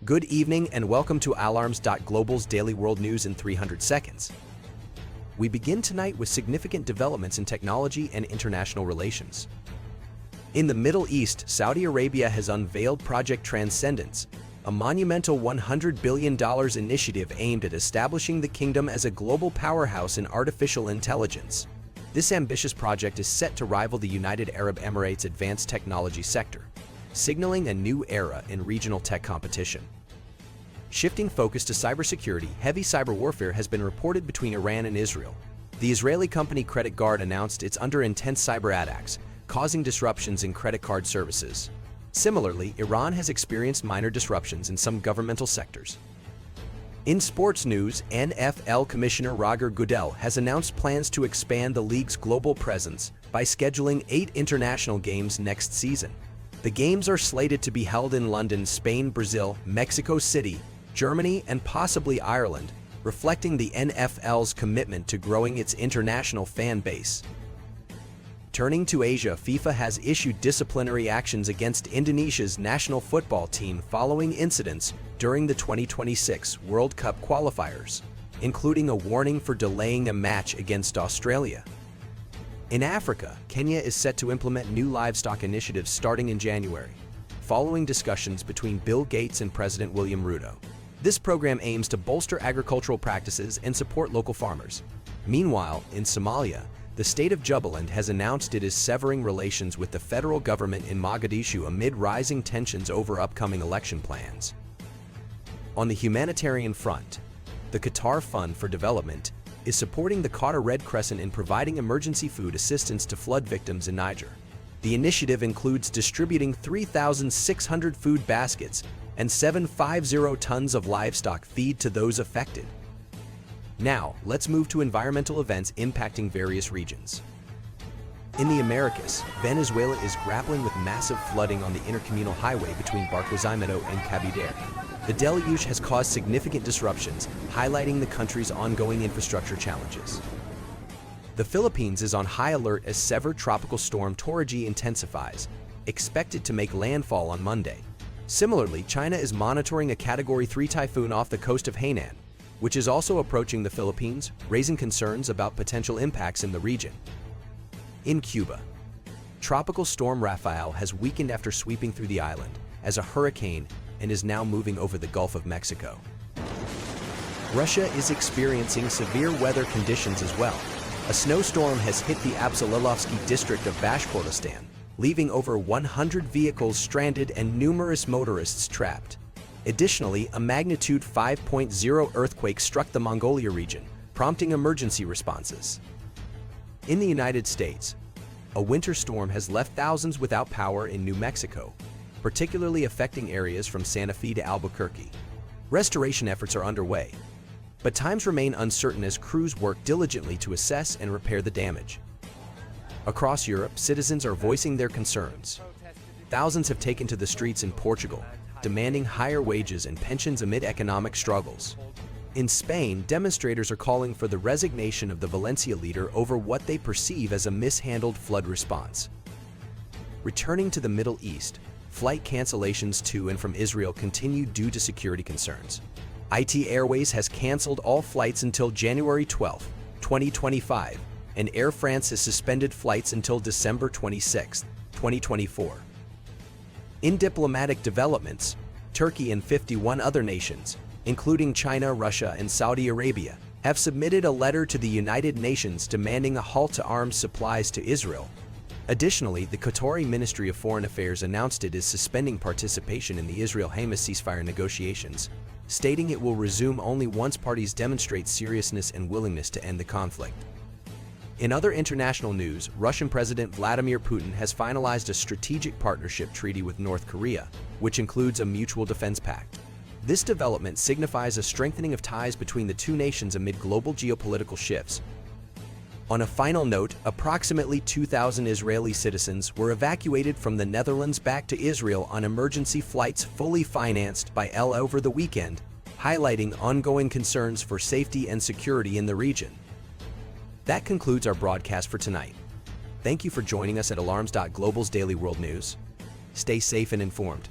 Good evening and welcome to Alarms.Global's daily world news in 300 seconds. We begin tonight with significant developments in technology and international relations. In the Middle East, Saudi Arabia has unveiled Project Transcendence, a monumental $100 billion initiative aimed at establishing the kingdom as a global powerhouse in artificial intelligence. This ambitious project is set to rival the United Arab Emirates' advanced technology sector, signaling a new era in regional tech competition. Shifting focus to cybersecurity, heavy cyber warfare has been reported between Iran and Israel. The Israeli company Credit Guard announced it's under intense cyber attacks, causing disruptions in credit card services. Similarly, Iran has experienced minor disruptions in some governmental sectors. In sports news, NFL Commissioner Roger Goodell has announced plans to expand the league's global presence by scheduling 8 international games next season. The games are slated to be held in London, Spain, Brazil, Mexico City, Germany, and possibly Ireland, reflecting the NFL's commitment to growing its international fan base. Turning to Asia, FIFA has issued disciplinary actions against Indonesia's national football team following incidents during the 2026 World Cup qualifiers, including a warning for delaying a match against Australia. In Africa, Kenya is set to implement new livestock initiatives starting in January, following discussions between Bill Gates and President William Ruto. This program aims to bolster agricultural practices and support local farmers. Meanwhile, in Somalia, the state of Jubaland has announced it is severing relations with the federal government in Mogadishu amid rising tensions over upcoming election plans. On the humanitarian front, the Qatar Fund for Development is supporting the Qatar Red Crescent in providing emergency food assistance to flood victims in Niger. The initiative includes distributing 3,600 food baskets and 750 tons of livestock feed to those affected. Now, let's move to environmental events impacting various regions. In the Americas, Venezuela is grappling with massive flooding on the intercommunal highway between Barquisimeto and Cabudare. The deluge has caused significant disruptions, highlighting the country's ongoing infrastructure challenges. The Philippines is on high alert as severe tropical storm Toraji intensifies, expected to make landfall on Monday. Similarly, China is monitoring a Category 3 typhoon off the coast of Hainan, which is also approaching the Philippines, raising concerns about potential impacts in the region. In Cuba, Tropical Storm Rafael has weakened after sweeping through the island as a hurricane and is now moving over the Gulf of Mexico. Russia is experiencing severe weather conditions as well. A snowstorm has hit the Absolilovsky district of Bashkortostan, leaving over 100 vehicles stranded and numerous motorists trapped. Additionally, a magnitude 5.0 earthquake struck the Mongolia region, prompting emergency responses. In the United States, a winter storm has left thousands without power in New Mexico, particularly affecting areas from Santa Fe to Albuquerque. Restoration efforts are underway, but times remain uncertain as crews work diligently to assess and repair the damage. Across Europe, citizens are voicing their concerns. Thousands have taken to the streets in Portugal, demanding higher wages and pensions amid economic struggles. In Spain, demonstrators are calling for the resignation of the Valencia leader over what they perceive as a mishandled flood response. Returning to the Middle East, flight cancellations to and from Israel continue due to security concerns. IT Airways has canceled all flights until January 12, 2025, and Air France has suspended flights until December 26, 2024. In diplomatic developments, Turkey and 51 other nations, including China, Russia, and Saudi Arabia, have submitted a letter to the United Nations demanding a halt to arms supplies to Israel. Additionally, the Qatari Ministry of Foreign Affairs announced it is suspending participation in the Israel-Hamas ceasefire negotiations, stating it will resume only once parties demonstrate seriousness and willingness to end the conflict. In other international news, Russian President Vladimir Putin has finalized a strategic partnership treaty with North Korea, which includes a mutual defense pact. This development signifies a strengthening of ties between the two nations amid global geopolitical shifts. On a final note, approximately 2,000 Israeli citizens were evacuated from the Netherlands back to Israel on emergency flights fully financed by EL over the weekend, highlighting ongoing concerns for safety and security in the region. That concludes our broadcast for tonight. Thank you for joining us at Alarms.Global's Daily World News. Stay safe and informed.